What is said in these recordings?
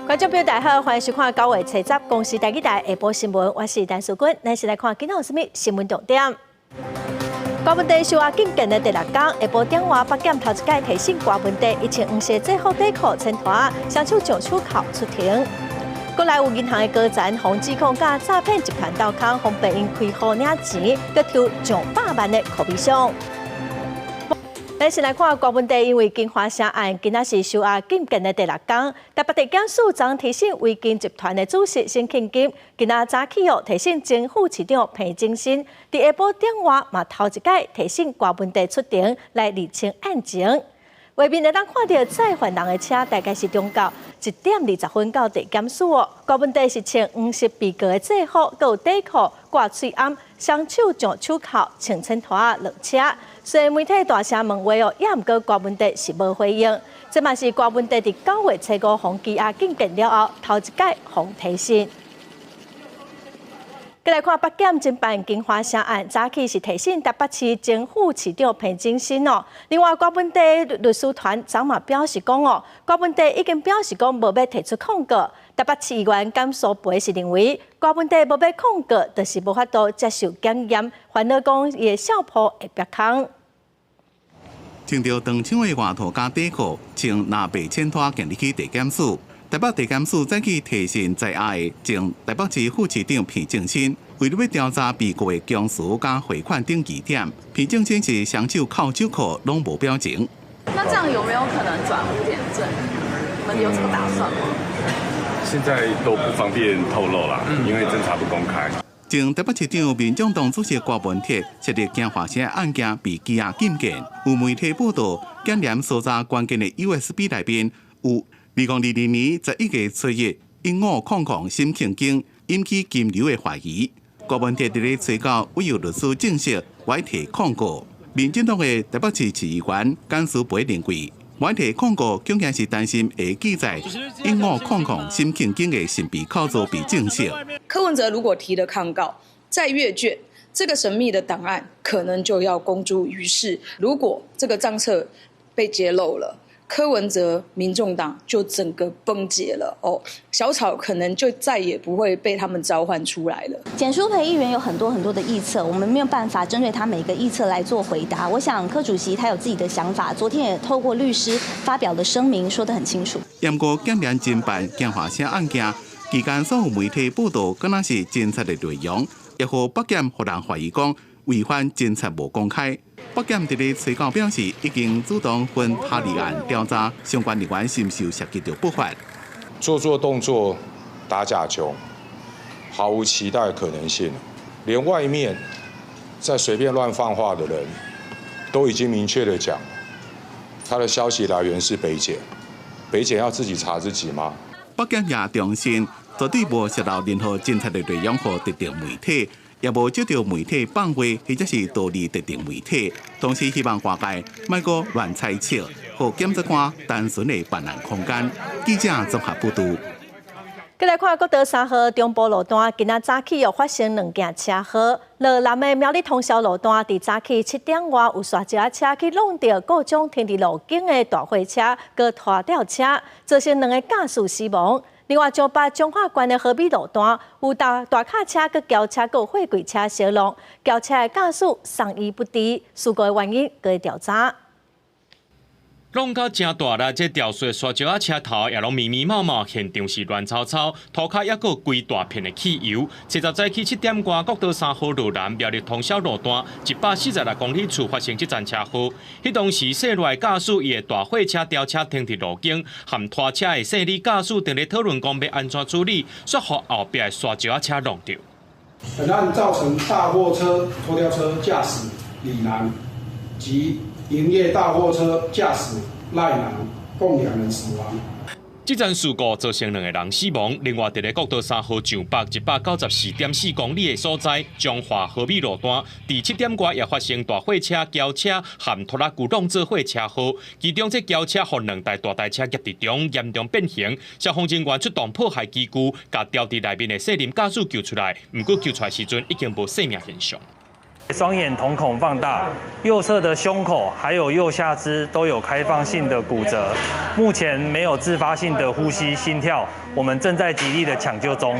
观众朋友大家好，欢迎收看9月7日公视台记台下晡新闻，我是陈淑君，咱先来看今仔有啥物新闻重点。高温地受压紧近的第6天，下晡点外8点头一届提醒高温地1千500制服底裤穿拖，双手上出口出庭。国内有银行的高层，防指控甲诈骗集团斗空，方便因开户领钱，佮抽上100万的口鼻箱。咱先来看高温地，因为金华城案今仔是受压紧近的第6天，台北地检署昨提醒维金集团的主席沈庆金，今仔早起提醒前副市长彭正新，伫下晡点外嘛头一届提醒高温地出庭来厘清案情。外面会当看到载犯人的车，大概是中午1点20分到地检署哦。高温地是穿50被告的制服，佮有底裤、挂喙罨、双手上手铐、穿衬拖落车。虽然媒体大声问话哦，也毋过高温地是无回应。这嘛是高温地伫9月7号防羁押紧近了后，头一届防提醒。再来看8点侦办金华城案，早起是提醒台北市前副市长彭正新哦。另外，高温地律师团昨嘛表示讲哦，高温地已经表示讲无要提出控告。台北市议员甘肃培是认为高温地无要控告，就是无法度接受检验，烦恼讲伊的少婆会别空。穿着长枪的外套加底裤，穿蓝白衬拖行入去地检署。台北地检署早起提醒在押的前台北市副市长彭正新，为了要调查被告的供词加汇款等疑点，彭正新是双手铐手铐拢无表情。那这样有没有可能转污点证？你们有这个打算吗？现在都不方便透露啦，因为侦查不公开。前台北市长民众党主席郭文铁涉入金华城案件被羁押禁见，有媒体报道，检验搜查关键的 USB 内面有2020年11月7日因我控控沈庆京引起金流的怀疑。郭文铁伫咧催告委由律师证实歪提控告。民进党的台北市市议员简书培认为，歪提控告恐惊是担心会记载因我控控沈庆京的神秘靠作被证实。柯文哲如果提了抗告，再阅卷，这个神秘的档案可能就要公诸于世。如果这个账册被揭露了，柯文哲民众党就整个崩解了哦，小草可能就再也不会被他们召唤出来了。简书培议员有很多的臆测，我们没有办法针对他每个臆测来做回答。我想柯主席他有自己的想法，昨天也透过律师发表了声明，说得很清楚。验过检验侦办金华城案件期间，所有媒体报道敢若是侦查的内容，也互北检互人怀疑讲违反侦查无公开。北检伫咧催告表示，已经主动分他立案调查相关人员是毋是有涉及到不法。做动作打假球，毫无期待可能性。连外面在随便乱放话的人，都已经明确的讲，他的消息来源是北检。北检要自己查自己吗？北检也重申，绝对无泄露任何侦查的内容予特定媒体。也无接到媒体放话，或者是独立特定媒体，同时希望外界莫阁乱猜测，和检察官单纯的办案空间。记者综合报道。再来看国道3号中部路段，今仔早起又发生2件车祸。落南的苗栗通霄路段，伫早起7点外有刷一车去弄到各种停伫路径的大货车，佮拖吊车，造成2个驾驶死亡。另外，彰化县的河滨路段有大卡车、佮轿车、佮货柜车相撞，轿车的驾驶伤医不治，事故的原因佮会调查。弄到真大力，这吊水刷石仔车头也拢密密麻麻，现场是乱糟糟，涂骹也有规大片的汽油。7日早起7点外，国道3号路南苗栗通霄路段146公里处发生这桩车祸。迄当时驶来驾驶伊的大货车、吊车停伫路径，含拖车的姓李驾驶正咧讨论讲要安怎处理，却互后壁的刷石仔车弄到。本案造成大货车拖吊车驾驶李南及营业大货车驾驶赖南共2人死亡。这桩事故造成2个人死亡。另外，伫咧国道3号上北194.4公里的所在，彰化河滨路段，伫7点外也发生大货车、轿车含拖拉机撞做伙车祸。其中，这轿车和2台大台车夹伫中，严重变形。消防人员出动破坏机具，把吊伫内面的姓林驾驶救出来。不过救出来时阵已经无生命现象。双眼瞳孔放大，右侧的胸口还有右下肢都有开放性的骨折，目前没有自发性的呼吸、心跳，我们正在极力的抢救中。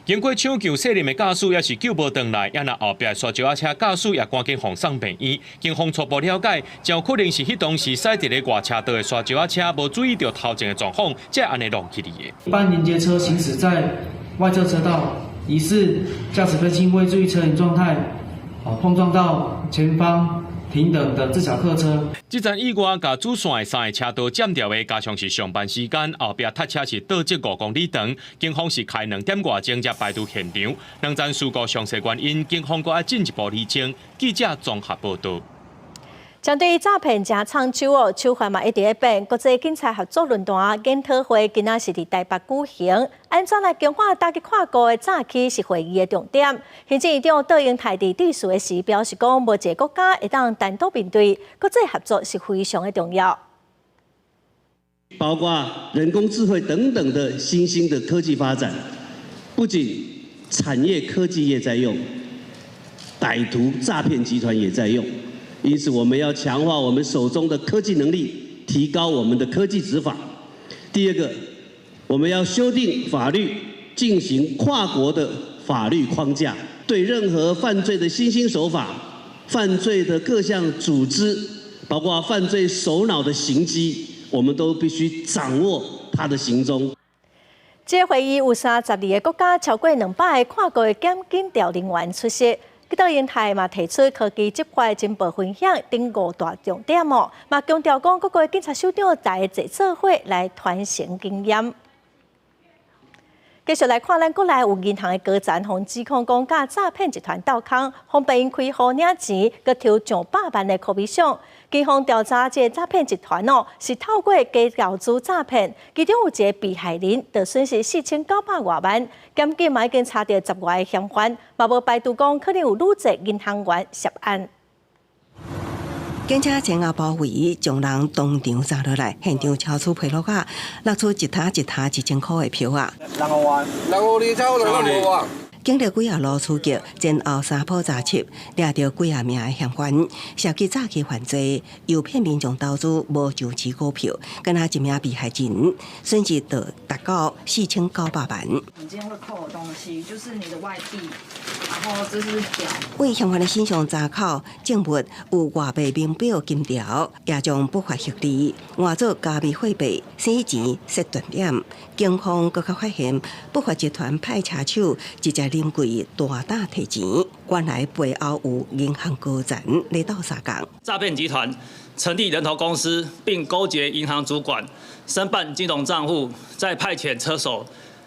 经过抢救，涉入的驾驶也是救无回来，也那后壁刷石仔车驾驶也赶紧送上病院。警方初步了解，就可能是迄当时驶伫咧外车道的刷石仔车无注意到头前的状况，才安尼弄起的。一般连接车行驶在外侧车道，疑似驾驶分心未注意车龄状态，碰撞到前方停等的自小客车。这站以外，甲主线的3个车道占掉的，加上是上班时间，后壁塞车是倒接5公里长。警方是开2点外钟才排除现场。两站事故详细原因，警方阁要进一步厘清。记者综合报道。针对诈骗真长久手法嘛一直在变。国际警察合作论坛检讨会今仔是伫台北举行，安怎来强化打击跨国的诈欺是会议的重点。行政院长杜英泰伫致辞的时表示讲，无一个国家会当单独面对，国际合作是非常的重要。包括人工智慧等等的新兴的科技发展，不仅产业科技业在用，歹徒诈骗集团也在用。因此，我们要强化我们手中的科技能力，提高我们的科技执法。第二个，我们要修订法律，进行跨国的法律框架，对任何犯罪的新兴手法、犯罪的各项组织，包括犯罪首脑的行迹，我们都必须掌握他的行踪。这会议有32个国家，超过200个跨国的检警调人员出席。杜英泰嘛提出科技执法进步分享等5大重点嘛强调讲各国警察首长大家坐做伙来传承经验。继续来看，咱国内有银行的高层互指控讲甲诈骗集团斗空，方便开户领钱，佮抽上100万的科比奖。警方调查这诈骗集团是透过假投资诈骗，其中有一个被害人就损失4900多万，检警嘛已经查到10外个嫌犯，嘛无排除讲可能有女籍银行员涉案。警察前后包围，将人当场抓落来，现场敲出皮落啊，拿出一沓1000块的票啊。经历几下路刺激，前后3波查缉，抓到几下名的嫌犯，涉及诈欺犯罪，诱骗民众投资无上市股票，跟他一名被害人，损失达到4900万。你今天会扣的东西就是你的外币，然后这是表。为嫌犯的身上查扣证物有外币名表金条，也将不法获利换作加密货币，洗钱设断点。警方更发现不法集团派车手直接临柜大打提钱，原来背后有银行高层来到沙港。诈骗集团成立人头公司，并勾结银行主管申办金融账户，再派遣车手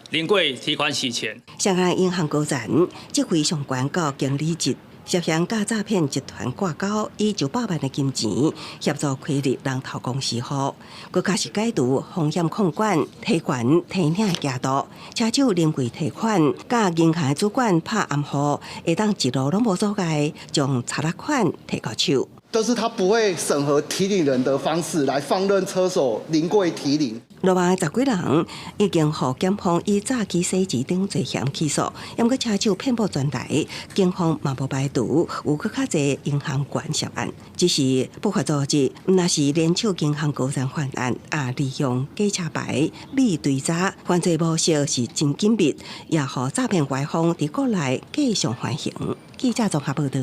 临柜提款洗钱。香港银行高层即回上关到经理职。涉嫌甲诈骗集团挂钩，以900万的金钱协助开立人头公司后，佮开始解除风险控管、提款、提领的制度，车手临柜提款，甲银行的主管拍暗号，会当一路拢无阻碍，将查拉款提到手。但是他不会审核提领人的方式来放任车手临柜提领。另外10几人已经获检方以诈欺洗钱等罪嫌起诉，因过车手骗保专台，警方嘛无排除有搁较侪银行官涉案，只是不法组织若是联手银行高层犯案，也利用假车牌、密对查，犯罪模式是真紧密，也互诈骗歪风伫国内继续反行。记者综合报道。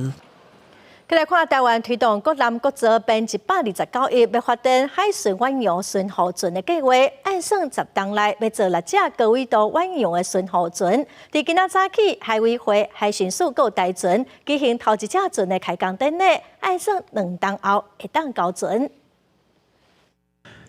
再来看台湾推动国南国泽编129亿，要发展海巡远洋巡护船的计划，按算10档内要做6只高纬度远洋的巡护船。伫今仔早起，海委会、海巡署有台船举行头一只船的开工典礼，按算2档后会当交船。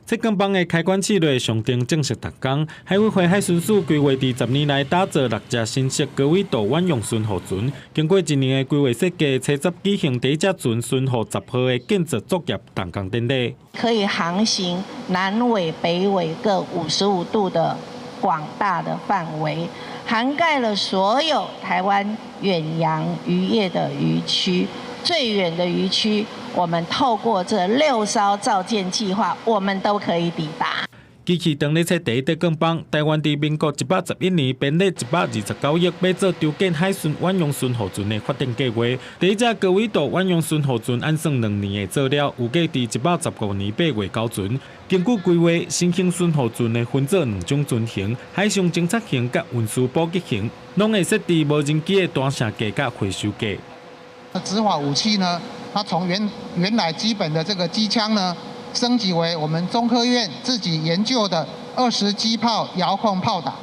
浙江帮的开关企划上定正式动工，海委会海巡署规划伫10年内打造6只新式高纬度远洋巡护船。经过1年的规划设计，初十举行第一只船巡护10号的建设作业动工典礼。可以航行南纬、北纬各55度的广大的范围，涵盖了所有台湾远洋渔业的渔区。最远的渔区，我们透过这6艘造舰计划，我们都可以抵达。其机器当咧测第一块钢棒，台湾伫民国111年编列129亿，买做筹建海巡万用巡护船的发展计划。第一只高纬度万用巡护船按算2年的做了，有计伫115年8月交船。根据规划，新型巡护船的分做2种船型：海上侦察型甲运输补给型，拢会设置无人机的单射架甲回收架。执法武器呢，它从原来基本的这个机枪呢，升级为我们中科院自己研究的20机炮遥控炮打，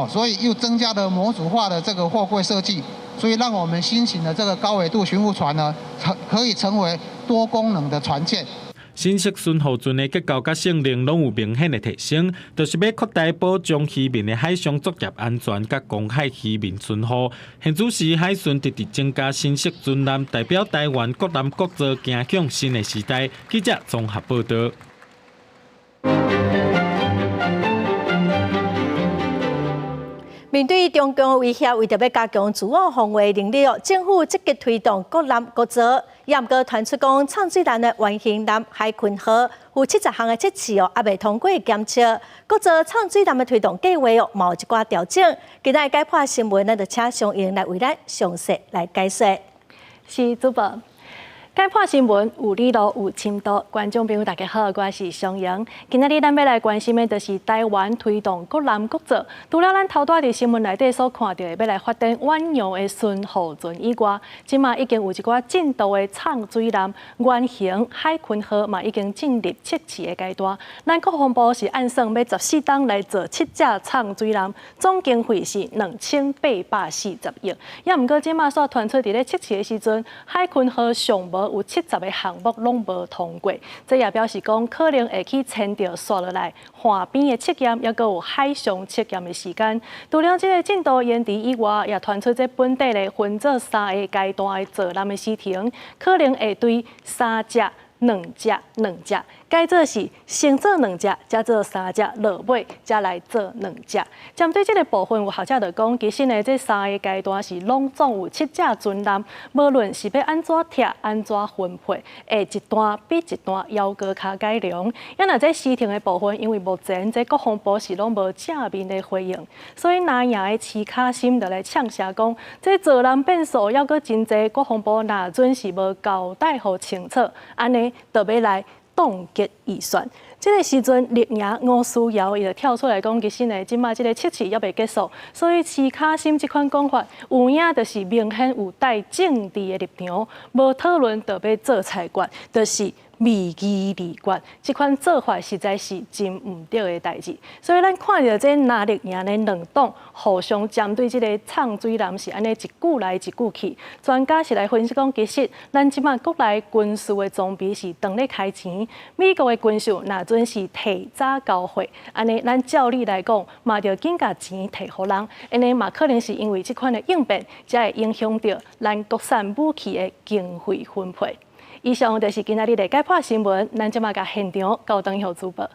所以又增加了模组化的这个货柜设计，所以让我们新型的这个高纬度巡护船呢，可以成为多功能的船舰。新式巡护船的结构甲性能拢有明显的提升，就是要扩大保障渔民的海上作业安全甲公海渔民巡护。现主时海巡直直增加新式船舰，代表台湾各男各族走向新的时代。记者综合报道。面对中共的威胁，为着要加强自我防卫能力，政府积极推动各男各族。也毋过传出讲，唱水艦的原型艦海鯤號有70項的設施還未通過檢測。各族唱水艦的推動計劃嘛有一寡調整。今日解破新聞，咱就請尚英來為咱詳細來解說。是主播。解破新闻有理路有深度，观众朋友大家好，我是尚英。今仔日咱要来关心的，就是台湾推动各男各族。除了咱头拄伫新闻内底所看到的，要来发展万用的巡护船以外，即马已经有一寡进度的唱水艦原型海鯤號嘛已经进入测试的阶段。咱国防部是按算要14档来做7只唱水艦，总经费是2840亿。也毋过即马所传出伫咧测试的时阵，海鯤號尚无有70个项目拢无通过，这也表示讲可能会去牵着刷落来岸边的测验，也有海上测验的时间。除了这个进度延迟以外，也传出这本地的分做3个阶段的坐艦的时程，可能会对3只、2只，改做是先做2只，再做3只，落尾再来做2只。针对这个部分，有学者就讲，其实呢，这3个阶段是拢总有7只船艦，无论是要安怎拆、安怎分配，会一段比一段要搁较改良。也若这时程的部分，因为目前这国防部是拢无正面的回应，所以南洋的市卡心就来呛声讲，这坐艦变数要搁真济，国防部若准是无交代好清楚，安尼就要来冻结预算。这个时阵，立营吴思瑶伊就跳出来讲，其实呢，即马这个测试还未结束，所以市卡心这款讲法，有影就是明显有带政治的立场，无讨论就要做裁决，就是未议离决。这款做法实在是真唔对的代志。所以咱看到这拿立营的两党互相针对这个唱水艦是安尼一句来一句去。专家是来分析讲，其实咱即马国内军事的装备是当咧开钱，美国的军售若准是提早交货，安尼咱照理来讲，嘛着紧甲钱摕互人，安尼嘛可能是因为这款的应变，才会影响到咱国产武器的经费分配。以上就是今仔日的解破新闻，咱即马甲现场交等候主播。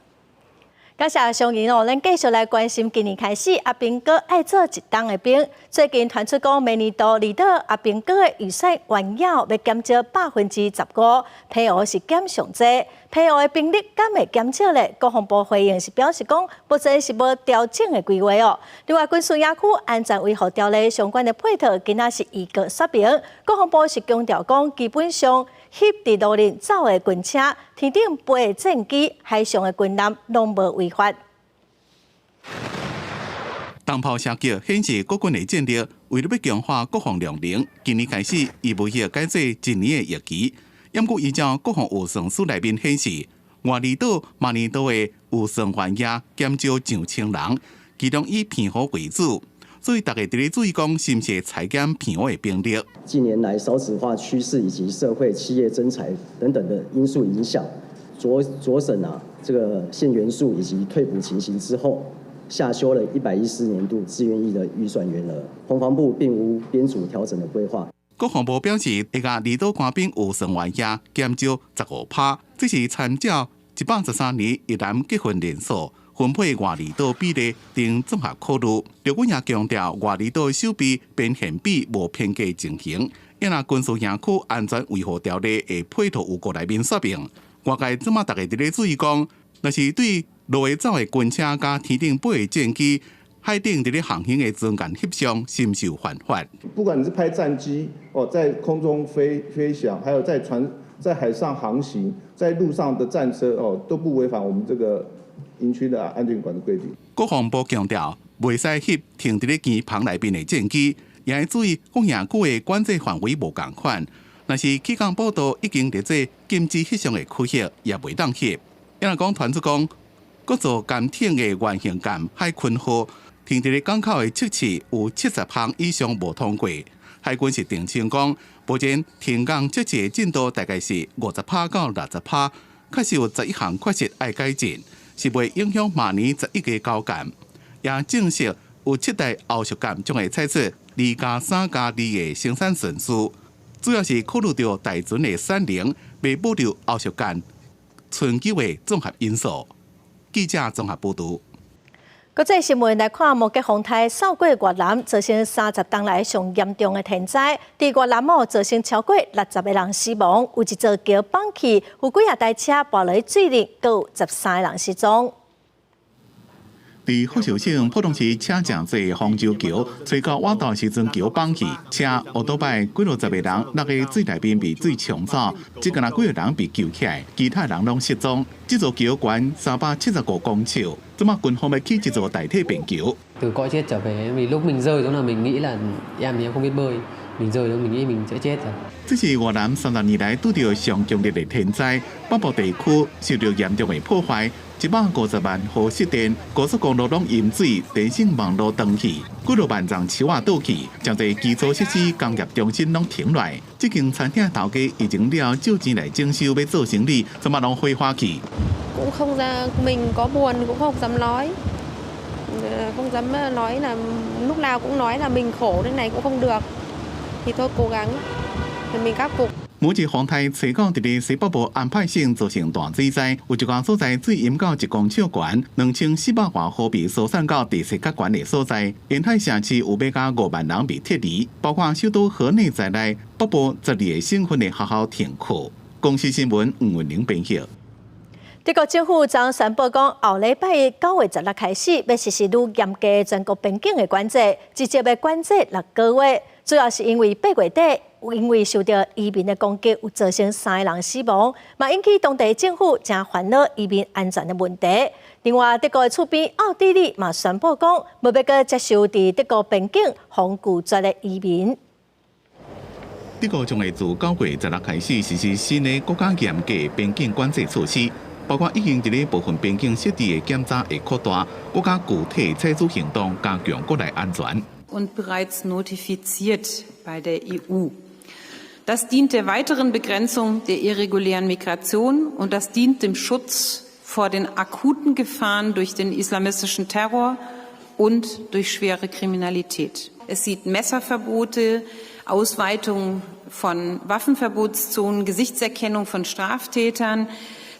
感谢尚英哦，咱继续来关心今年开始阿兵哥爱做一档的兵。最近传出讲，明年度离岛阿兵哥的预算原要减少15%，配额是减上济，配额的兵力敢会减少咧？国防部回应是表示讲，目前是无调整的规划哦。另外，军事野区安全维护条例相关的配套，今仔是预告说明。国防部是强调讲，基本上翕伫路面走的军车、天顶飞的战机、海上的军舰，拢无违法。东炮射击显示国军的战力，为了要强化国防量能，今年开始伊无许改做一年的役期。因故依照国防预算书内面显示，外离岛、马尼岛的预算原额减少上千人，其中以偏好为主。所以大家伫咧注意讲，是不是裁减偏好的兵力？近年来少子化趋势以及社会企业增财等等的因素影响，着审这个现元素以及退补情形之后，下修了114年度志愿役的预算员额。国防部并无编组调整的规划。国防部表示，会甲离岛官兵预算原额减少15%，这是参照113年一男结婚人数。分配外离岛比例等综合考虑，陆军也强调外离岛守备变现比无偏见进行。因那军事营区安全维护条例的配套有过内面说明，外界即马大家伫咧注意讲，若是对落会走的军车加天顶飞的战机，海顶伫咧航行的中间翕相，深受反发。不管你是拍战机在空中飞翔，还有在海上航行，在路上的战车都不违反我们这个营区的安全管的规定。国防部强调，袂使翕停伫咧机棚内面的战机，也要注意公野区的管制范围无共款。若是气象报道已经伫这禁止翕相的区域，也袂当翕。因为讲传出讲，各座舰艇的原型舰海鲲号停伫咧港口的测试有70项以上无通过。海军是澄清讲，目前停港测试的进度大概是50%到60%，确实有11项缺失要改进，是袂影响明年11个交舰。也证实有7台后续舰将会采取2+3+2的生产顺序，主要是考虑到大船的产能，未保留后续舰存机的综合因素。记者综合报道。国际新闻来看，莫吉洪台扫过越南，造成30冬来上严重的天灾。伫越南造成超过60个人死亡，有一座桥放弃，有几啊台车跌落水里，阁有13个人失踪。伫福寿省普通市车正济方舟桥吹到瓦道时阵桥放弃，车乌多摆几60个人落去水内边被水冲走，只敢若几个人被救起来，其他人拢失踪。这座桥悬375公尺，怎么军方要起这座代替便桥？Từ coi chết trở về, vì lúc mình rơi xuống là mình nghĩ là em không biết bơi, mình rơi xuống mình nghĩ mình sẽ chết rồi. 这是越南30年来拄到上强烈的天灾，北部地区受到严重的破坏。150万户失电，高速公路拢淹水，电信网络断去，几落万幢树啊倒去，将在基础设施、工业中心拢停落。这间餐厅头家已经了借钱来征收要做生意，怎么拢挥花去？ Cũng không ra, mình có buồn cũng không dám nói, không dám nói là lúc nào cũng nói là mình khổ thế này cũng không được, thì thôi cố gắng, thì mình khắc phục. 每日洪台吹到伫咧西北部安排省造成大水灾，有一寡所在水淹到1公尺悬，2400多户被疏散到地势较悬的所在。沿海城市有要甲5万人被撤离，包括首都河内在内，北部12个省份的学校停课。公司新闻吴文玲编辑。德国政府昨宣布讲，后礼拜9月16开始，要实施愈严格的全国边境的管制，直接要管制6个月。主要是因为8月底，因为受到移民的攻击，有造成3个人死亡，嘛引起当地政府正烦恼移民安全的问题。另外，德国的厝边奥地利嘛宣布讲，要搁接受伫德国边境防拒绝的移民。德国将会自9月16开始实施新的国家严格边境管制措施。 包括已经伫咧部分边境设置的检查会扩大，国家具体采取行动，加强国内安全。 Und bereits notifiziert bei der EU. Das dient der weiteren Begrenzung der irregulären Migration und das dient dem Schutz vor den akuten Gefahren durch den islamistischen Terror und durch schwere Kriminalität. Es sieht Messerverbote, Ausweitung von Waffenverbotszonen, Gesichtserkennung von Straftätern,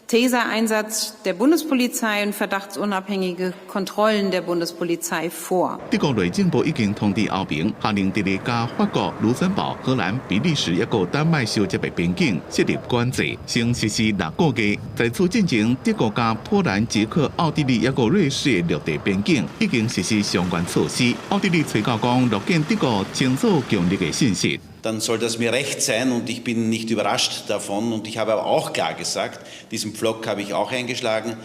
Taser-Einsatz der Bundespolizei und verdachtsunabhängige Kontrollen der Bundespolizei vor. 德国内政部已经通知欧盟，下令伫咧加法国、卢森堡、荷兰、比利时一个丹麦相接的边境设立管制，先实施6个月。在此进行，德国加波兰、捷克、奥地利一个瑞士的陆地边境已经实施相关措施。奥地利催告讲，录见德国清楚强烈的信息。 Dann soll das mir recht sein und ich bin nicht überrascht davon. Und ich habe aber auch klar gesagt, diesen Pflock habe ich auch eingeschlagen,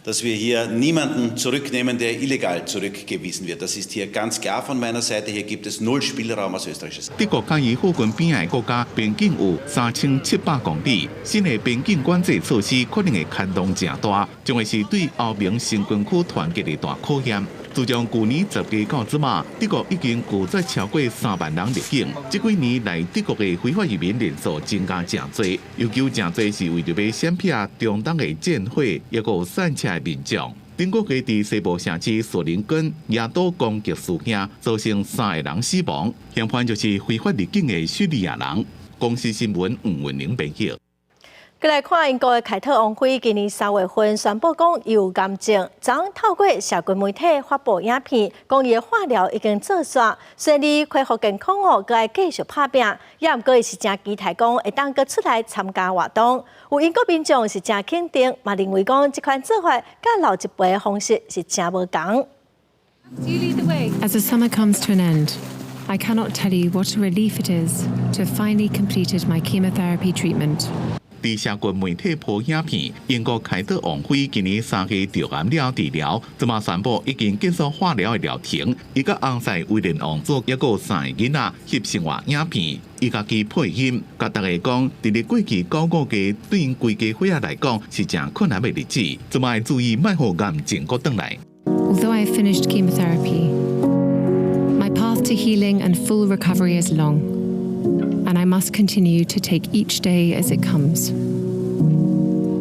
dass wir hier niemanden zurücknehmen, der illegal zurückgewiesen wird. Das ist hier ganz klar von meiner Seite. Hier gibt es null Spielraum aus österreichischer Seite. 德国甲伊附近边的国家边境有3700公里，新的边境管制措施可能会牵动正大，将会是对欧盟新军区团结的大考验。 自从去年10月到即马，德国已经拒载超过3万人入境。这几年来，德国的非法移民人数增加真多，尤其真多是为着要闪避中东的战火，也有散车的民众。中国各地西部城市索林根野岛攻击事件，造成3个人死亡，嫌犯就是非法入境的叙利亚人。公司新闻吴文玲编辑。再来看英国的凯特王妃，今年3月份宣布讲有癌症，昨透过社群媒体发布影片，讲伊的化疗已经做煞，顺利恢复健康后，佮爱继续拍拼。也毋过伊是真期待讲会当佮出来参加活动。有英国民众是真肯定，嘛认为讲这款做法甲老一辈的方式是真无同。As the summer comes to an end, I cannot tell you what a relief it is to have finally completed my chemotherapy treatment. 伫社群媒体播影片，英国凯特王妃今年3月着癌了治疗，即马宣布已经结束化疗的疗程。伊甲翁婿威廉王子抑个3个囡仔翕生活影片，伊家己配音，甲大家讲，伫咧过去9个月对因规家伙仔来讲是真困难的日子，即马注意莫互癌症搁转来。Although I have finished chemotherapy, my path to healing and full recovery is long. And I must continue to take each day as it comes.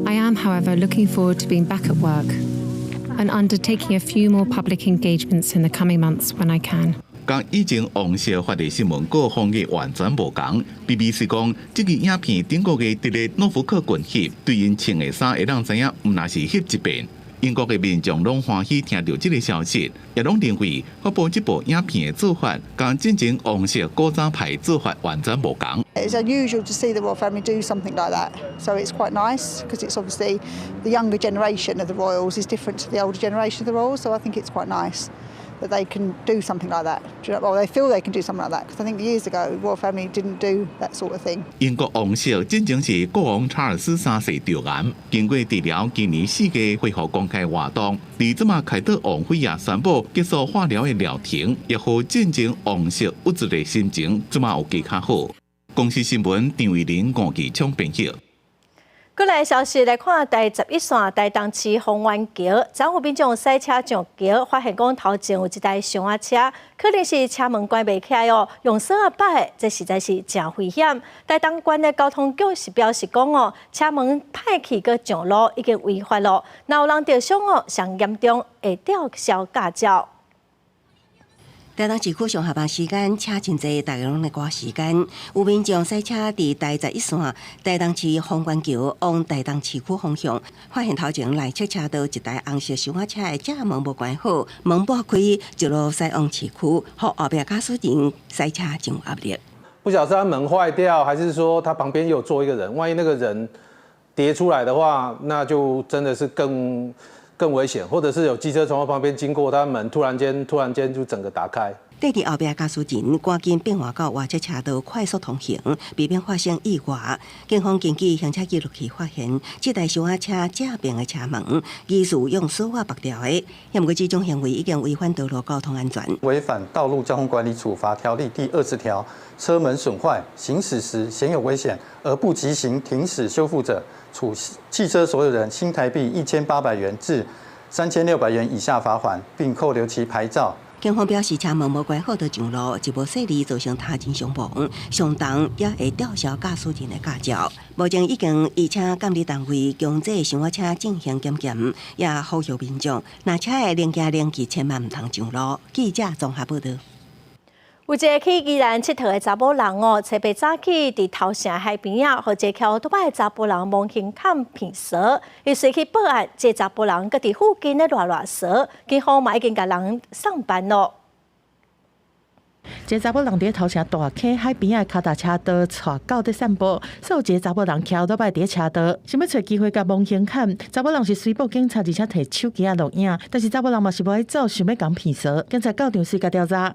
I am, however, looking forward to being back at work and undertaking a few more public engagements in the coming months when I can. 甲以前王室发的新闻各方嘅完全无同。BBC 讲，这个影片顶个月伫咧诺福克郡翕，对因穿的衫会让知影，毋那是翕一遍。英国嘅民众拢欢喜听到这个消息，也拢认为发布这部影片的做法，甲之前王室古早派做法完全无同。It's unusual to see the royal family do something like that, so it's quite nice because it's obviously the younger generation of the royals is different to the older generation of the royals, so I think it's quite nice that they can do something like that. Or they feel they can do something like that because I think years ago the royal family didn't do that sort of thing. 英国王室真正是国王查尔斯3世着癌，经过治疗，今年4月恢复公开活动。而即马凯特王妃也宣布结束化疗的疗程，也互进前王室物质的心情即马有加较好。公司新闻张伟林、吴其昌编辑。过来消息来看，第11线台东市丰原桥，昨有民众驶车上桥，发现讲头前有一台箱仔车，可能是车门关袂起来哦，用锁啊摆的，这实在是真危险。台东县的交通局是表示讲哦，车门歹去个上路已经违法了，若有人着伤哦，上严重会吊销驾照。台东市区上下班时间车真济，大家拢在赶时间。有民众驶车伫第11线台东市丰原桥往台东市区方向，发现头前来车车道一台红色箱仔车的车门无关好，门拨开，一路驶往市区，互后壁驾驶人驶车真有压力。不晓得是他门坏掉，还是说他旁边有坐一个人，万一那个人跌出来的话，那就真的是更危险，或者是有机车从他旁边经过，他门突然间就整个打开。跟伫后壁驾驶人赶紧变换到外侧车道快速通行，避免发生意外。警方根据行车记录器发现，这台箱仔车正边的车门疑似用锁啊拔掉的，也毋过这种行为已经违反道路交通安全，违反《道路交通管理处罚条例》第20条，车门损坏、行驶时显有危险而不及行停驶修复者，处汽车所有人新台币1800元至3600元以下罚款，并扣留其牌照。警方表示，车门无关好就上路，一无细腻造成他人伤亡，相同也会吊销驾驶人的驾照。目前已经移请监理单位将这箱仔车进行检验，也呼吁民众，若车的零件零件千万唔通上路。记者综合报道。有一个去宜兰佚佗的查某人哦，初八早起伫头城海边啊，和一个骑奥的查甫人摸胸坎骗蛇，伊随去报案，这查甫人搁伫附近咧乱蛇，警方嘛已经甲人上班咯。一个查某人伫头城大溪海边仔脚踏车道带狗在散步，所以有一个查某人骑奥摆伫车道，想要找机会甲摸胸坎。查某人是随报警察，而且摕手机录影，但是查某人嘛是无爱走，想要讲骗蛇。警察到场时甲调查。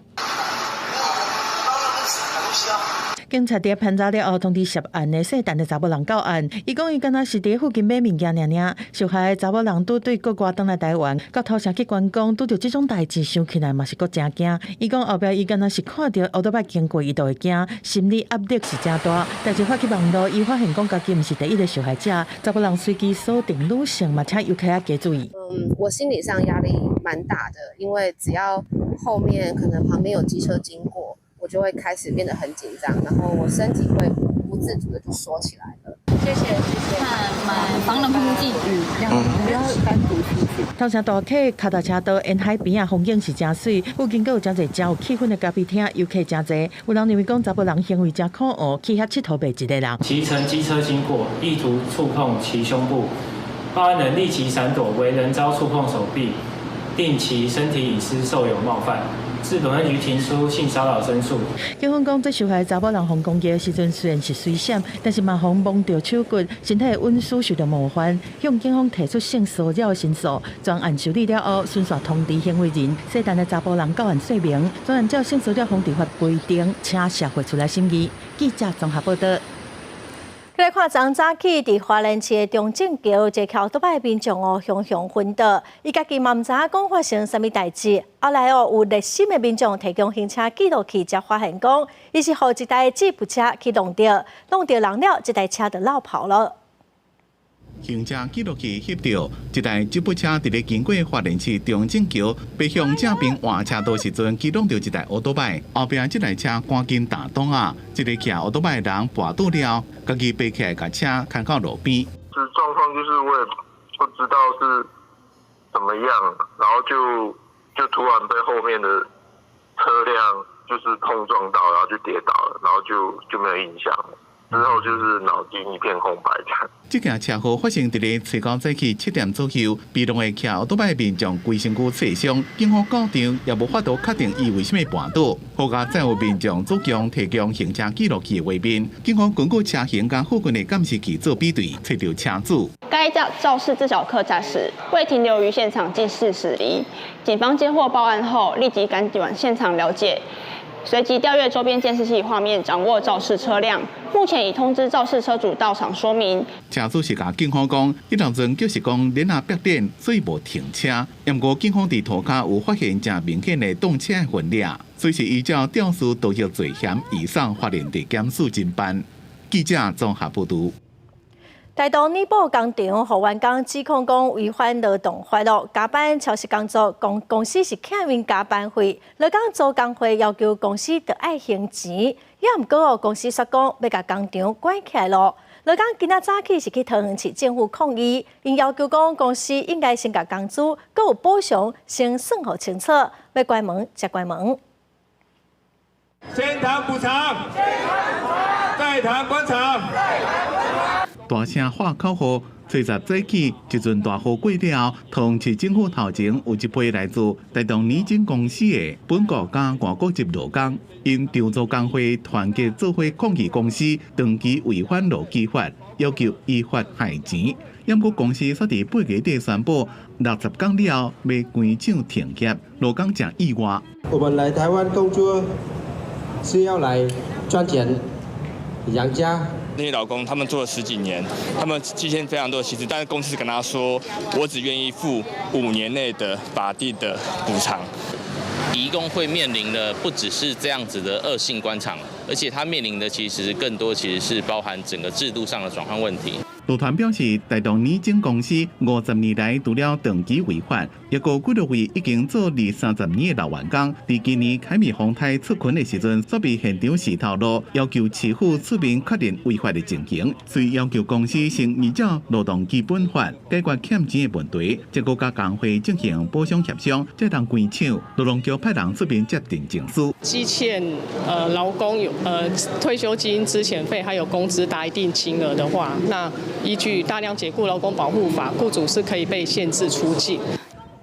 警察伫盘查了后，通知涉案的姓陈的查某人到案。伊讲伊敢若是伫附近买物件尔。受害的查某人拄对国外返来台湾，到头城去观光，拄着即种代志，想起来嘛是阁真惊。伊讲后壁伊敢若是看到奥多摆经过，伊就会惊，心理压力是真大。但是发去网络，伊发现讲家己毋是第一个受害者，查某人随机锁定女性嘛，请游客仔加注意。我心理上压力蛮大的，因为只要后面可能旁边有机车经过。我就会开始变得很紧张，然后我身体会不自主的就缩起来了。谢谢。防冷喷雾剂，不要单独出去。头城大客脚踏车道沿海边啊，风景是真水，附近阁有真侪真有气氛的咖啡厅，游客真侪。有人认为讲查甫人行为真可恶，去遐佚佗袂一个人。骑乘机车经过，意图触碰其胸部，报案人立即闪躲，为人遭触碰手臂，定其身体隐私受有冒犯。至本分局提出性骚扰申诉。警方讲，这受害查某人逢攻击的时阵虽然是水闪，但是嘛互摸到手骨，身体的温湿受到冒犯，向警方提出性骚扰的申诉。专案受理了后，迅速通知行为人，涉案的查甫人到案说明。专案照性骚扰防治法规定，请社会出来审议。记者综合报道。来看，昨早起伫花莲市的中正桥，一桥倒摆民众熊熊昏倒，伊家己嘛唔知影讲发生啥物代志。后来有热心的民众提供行车记录器，才发现讲，伊是互一台吉普车去弄到人了，这台车就落跑了。行车记录器翕到一台吉普车伫咧经过花莲市中正桥，北向正边换车道时阵，启动到一台奥多拜，后壁这台车赶紧打档啊！一个骑奥多拜的人跋倒了，家己爬起来，把车开到路边。这状况就是我也不知道是怎么样，然后就突然被后面的车辆就是碰撞到，然后就跌倒了，然后就没有印象了。之后就是脑筋一片空白这样。这件车祸发生伫咧初九早起7点左右，被两个骑奥多拜民众规身躯刺伤，警方到场也无法度确定伊为什么绊倒。好加载有民众主强提供行车记录器的画面，警方根据车型甲附近的监视器做比对，找到车主。该肇事自小客驾驶未停留于现场近40里，警方接获报案后，立即赶往现场了解。随即调阅周边监视器画面，掌握肇事车辆。目前已通知肇事车主到场说明。车主是甲警方讲，一路阵就是讲连下白点，所以无停车。不过警方伫涂骹有发现正明显的动车痕迹，随时依照肇事道路罪嫌移送法院地检署侦办。记者综合报道。台东尼宝工厂互员工指控讲违反劳动法律，加班超时工作，公司是欠员加班费。劳工组工会要求公司得爱还钱，也毋过公司说讲要甲工厂关起来咯。劳工今仔早起是去桃园市政府抗议，因要求讲公司应该先甲工资，佮有补偿，先算好清楚，要关门才关门。先谈补偿，再谈关厂。大声喊口号，初10早起，一阵大雨过了，桃园市政府头前有一批来自台东年金公司的本国甲外国籍劳工，因长租工会团结做伙抗议公司长期违反劳基法，要求依法还钱。不过公司却伫8月底宣布，60天了后要关厂停业，劳工真意外。我们来台湾工作是要来赚钱养家。那些劳工他们做了10几年，他们期限非常多的薪资，但是公司跟他说，我只愿意付5年内的法定的补偿。移工会面临的不只是这样子的恶性关厂，而且他面临的其实更多是包含整个制度上的转换问题。劳团表示，台东年金公司50年来除了长期违法，也有几多位已经做20-30年的老员工，在今年凯美风台出勤的时阵，却被现场时头路，要求市府出面确认违法的情形，所以要求公司先依照劳动基本法解决欠钱的问题，结果甲工会进行补偿协商，才当关厂。劳动局派人出面接定证书。积欠劳工有退休金、资遣费还有工资达一定金额的话，那依据大量解雇劳工保护法，雇主是可以被限制出境。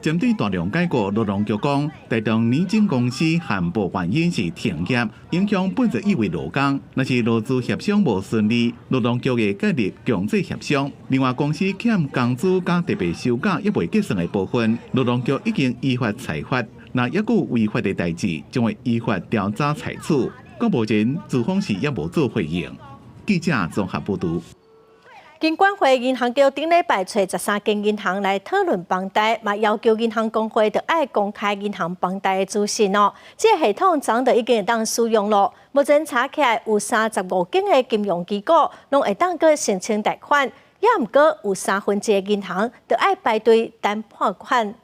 针对大量解雇，劳动局讲，台东年金公司函部原因是停业，影响80亿位劳工。若是劳资协商无顺利，劳动局会介入强制协商。另外，公司欠工资加特别休假也未结算的部分，劳动局已经依法裁罚。若还有违法的代志，将会依法调查裁处。到目前，资方是也无做回应。记者综合报道。金管会银行局顶礼拜找13间银行来讨论房贷，嘛要求银行公会得爱公开银行房贷的资讯哦。这个系统早就已经会当使用咯。目前查起来有35间的金融机构，拢会当去申请贷款，也毋过有1/3的银行得爱排队等判款。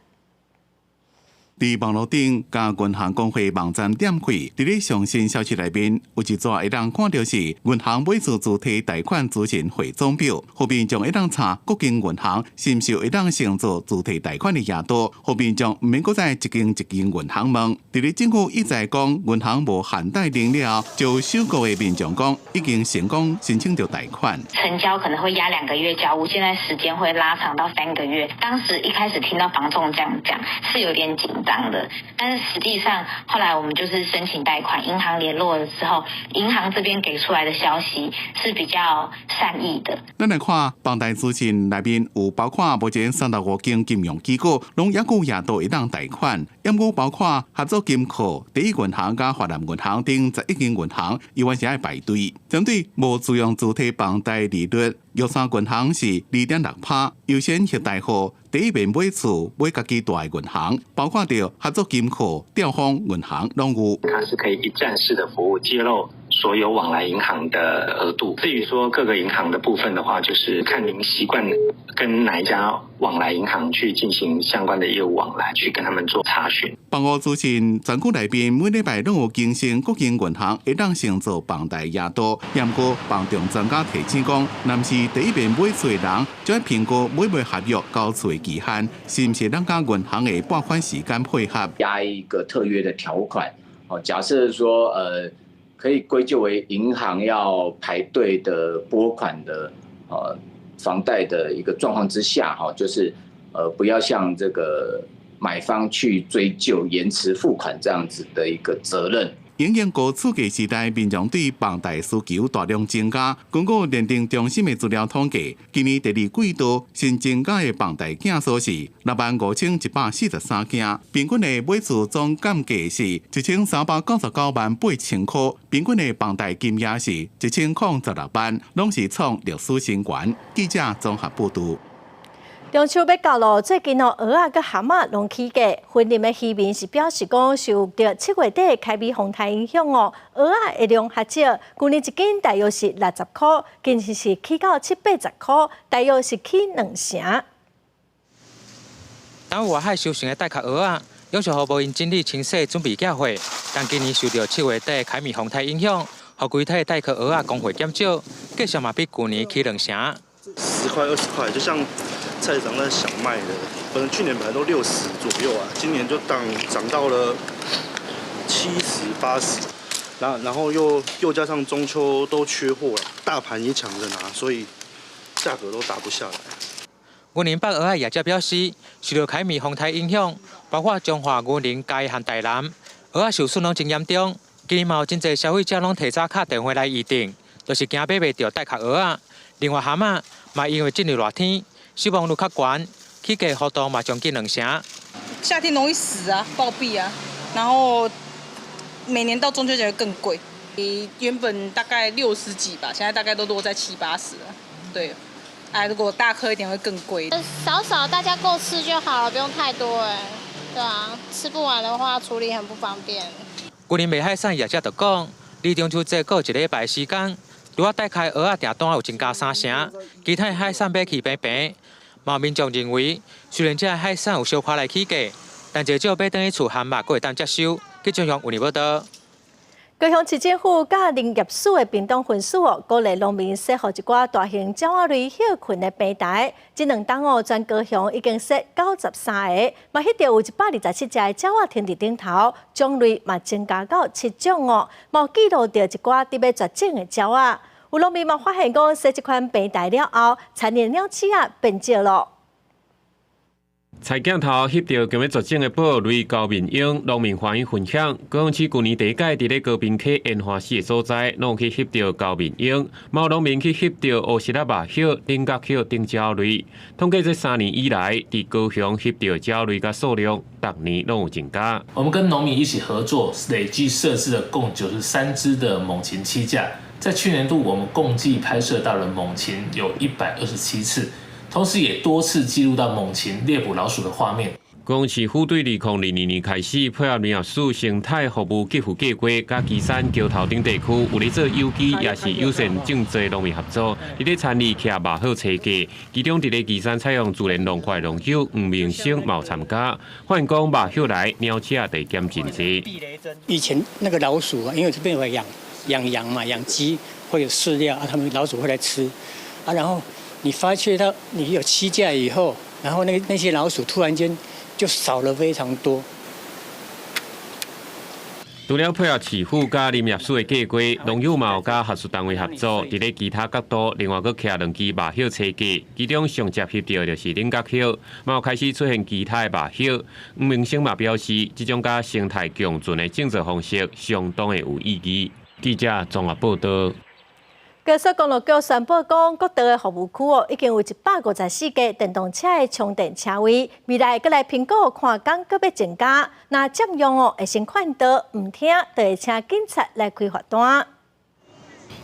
伫网络顶甲银行工会网站点开，伫咧上新消息内面有一纸会当看到是银行每次主体贷款资金汇总表，后面将会当查各间银行是毋是会当乘坐主体贷款的额度，后面将毋免搁再一间银行问。伫咧政府一再讲银行无限贷能了，就首个的民众讲已经成功申请到贷款，成交可能会压2个月交屋，现在时间会拉长到3个月。当时一开始听到房仲这样讲是有点紧张的，但是实际上后来我们就是申请贷款，银行联络的时候，银行这边给出来的消息是比较善意的。咱来看房贷资讯内面有包括目前35间金融机构，拢抑有额度会当贷款，因过包括合作金库、第一银行甲华南银行等11间银行，伊完是爱排队。针对无自用主体房贷利率，玉山银行是2.6%，优先携贷户第一遍买厝买家己大的银行，包括着合作金库、兆丰银行拢有。它是可以一站式的服务，揭露所有往来银行的额度。至于说各个银行的部分的话，就是看您习惯跟哪一家往来银行去进行相关的业务往来，去跟他们做查询。房屋资讯全区内边每礼拜拢有更新各间银行会当乘坐房贷额度，不过房仲专家提醒讲，若是第一遍买厝的人，就要评估买卖合约交厝的期限，是不是能甲银行的拨款时间配合。加一个特约的条款，假设说可以归咎为银行要排队的拨款的房贷的一个状况之下，就是不要向这个买方去追究延迟付款这样子的一个责任。因应高刺激时代，民众对房贷需求大量增加。根据认定中心的资料统计，今年第2季度新增加的房贷件数是65143件，平均的买厝总价格是13998000块，平均的房贷金额是1016万，拢是创历史新高。记者综合报道。中秋要到咯，最近蚵仔佮蛤蟆拢起价，婚林的渔民是表示讲，受到7月底开美风台影响哦，蚵仔的量较少，去年一斤大约是60块，今次是起到780块，大约是起2成。当外海收成的大壳蚵仔，要求互无因整理清洗准备寄货，但今年受到7月底开美风台影响，互规体大壳蚵仔供货减少，价上嘛比去年起2成。10块20块，就像菜市场在想卖的，可能去年本来都60左右啊，今年就涨到了70、80，然后又加上中秋都缺货了，大盘也抢着拿，所以价格都打不下来。云林北蚵仔业者表示，受到凯美风台影响，包括中华、云林、嘉义和台南，蚵仔受损拢真严重。今年嘛有真侪消费者拢提早打电话来预定，就是惊买袂到大壳蚵仔。另外蛤蟆嘛因为进入热天，收望率较悬，起价幅度嘛将近2成。夏天容易死啊，暴毙啊，然后每年到中秋节会更贵，原本大概60几吧，现在大概都落在70、80了。对，如果大颗一点会更贵。少少大家够吃就好了，不用太多对啊，吃不完的话处理很不方便。去年卖海产业者就讲，离中秋节过1礼拜时间。如果带开蚵仔订单有增加3成，其他海产买起平平。嘛民众认为，虽然这海产有小可来起价，但至少买回去厝含肉，阁会当接受。记者向有报道。高雄市政府甲林业署的屏东分署鼓励农民设好一寡大型鸟仔类蟹群的平台。这2档全高雄已经设93个，嘛迄条有127只的鸟仔停伫顶头，种类嘛增加到7种嘛有记录到一寡伫要绝种的鸟仔。有农民嘛发现讲，设这款平台了后，产业鸟鼠仔变少了。菜镜头翕到今日绝种的宝类高面鹰，农民欢迎分享。高雄市去年第一届伫咧高屏溪烟花市的所在，拢去翕到高面鹰，嘛有农民去翕到乌石粒麻叶、菱角叶等鸟类。统计这3年以来，伫高雄翕到鸟类甲数量，逐年拢有增加。我们跟农民一起合作，累计设置了共93只的猛禽栖架。在去年度，我们共计拍摄到了猛禽有127次。同时也多次记录到猛禽猎捕老鼠的画面。高雄市府对2022年开始配合苗栗生态服务给付计划，甲旗山桥头顶地区有咧做有机也是友善种植农民合作，伫咧参与徛麻好车价，其中伫咧旗山采用自然农化农药，黄明星冇参加。反映讲麻后来鸟车地减真济。以前那个老鼠啊，因为这边有养羊嘛，养鸡会有饲料啊，他们老鼠会来吃啊，然后你发觉到你有栖架以后，然后那些老鼠突然间就少了非常多。除了配合市府甲林业署的计划，农友嘛有甲学术单位合作，伫咧其他角度另外佫徛2支麻叶车架，其中上接翕到就是菱角叶，嘛有开始出现其他的麻叶。黄明星嘛表示，这种甲生态共存的种植方式相当的有意义。记者综合报道。高速公路局宣布讲，各地的服务区已经有154个电动车的充电车位，未来再来评估看工搁要增加。那占用会先看到，唔听就会请警察来开罚单。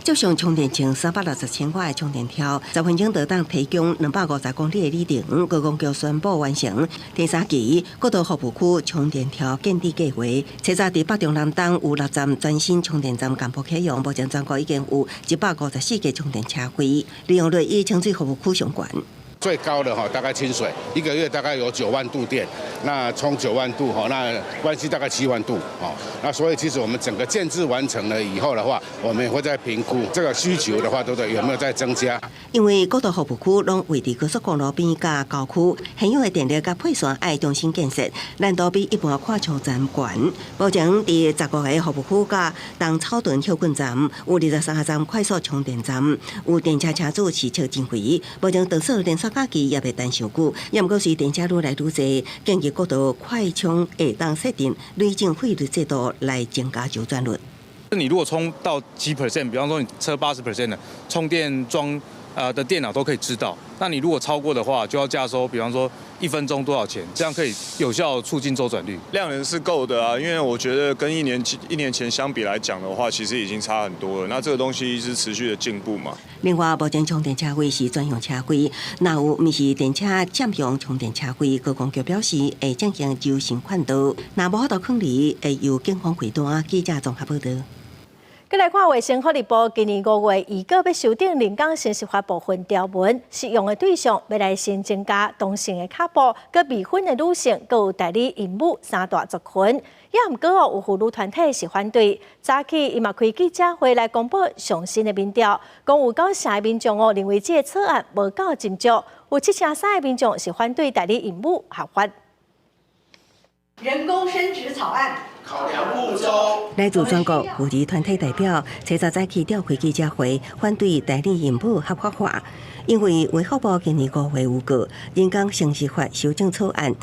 接上充电前360千瓦的充电条，10分钟就当提供250公里的里程。高公局宣布完成第3期各道服务区充电条建设计划。车站伫北中南东有6站全新充电站公布启用，目前全国已经有154个充电车位，利用率与清水服务区相关。最高的大概清水1个月大概有9万度电，那充9万度那湾区大概7万度那所以其实我们整个建制完成了以后的话，我们也会再评估这个需求的话，对不对？有没有再增加？因为各道服务区拢位伫高速公路边甲郊区，现有的电力甲配线爱重新建设，难度比一般跨充站悬。目前伫15个服务区甲东草屯休困站有23站快速充电站，有电车车主市场真肥，目前特色连锁假期也袂等伤久，也毋过是电车愈来愈侪，建议各道快充会当设定累进费率制度来增加周转率。你如果充到几 %，比方说你车80% 的充电桩的电脑都可以知道，那你如果超过的话，就要加收，比方说1分钟多少钱，这样可以有效促进周转率。量能是够的啊，因为我觉得跟一年前相比来讲的话，其实已经差很多了。那这个东西是持续的进步嘛。另外，目前充电车位是专用车位，若有毋是电车占用充电车位，高公局表示会进行周审管道，若无法度控制，会由警方回单。记者综合报道。再来看卫生福利部今年5月预告要修订人工生殖法部分条文，适用的对象要来先增加同性的卡布、佮未婚的女性，佮有代理孕母3大族群。也毋过有妇女团体是反对。早起伊嘛开记者会来公布上新的民调，讲有9%的民众认为这个草案无够斟酌，有7%的民众是反对代理孕母合法。人工生殖草案。考量不周。来自全国妇女团体代表，早早起召开记者会，反对代理孕母合法化，因为卫福部今年5月有个人工生殖法修正草案，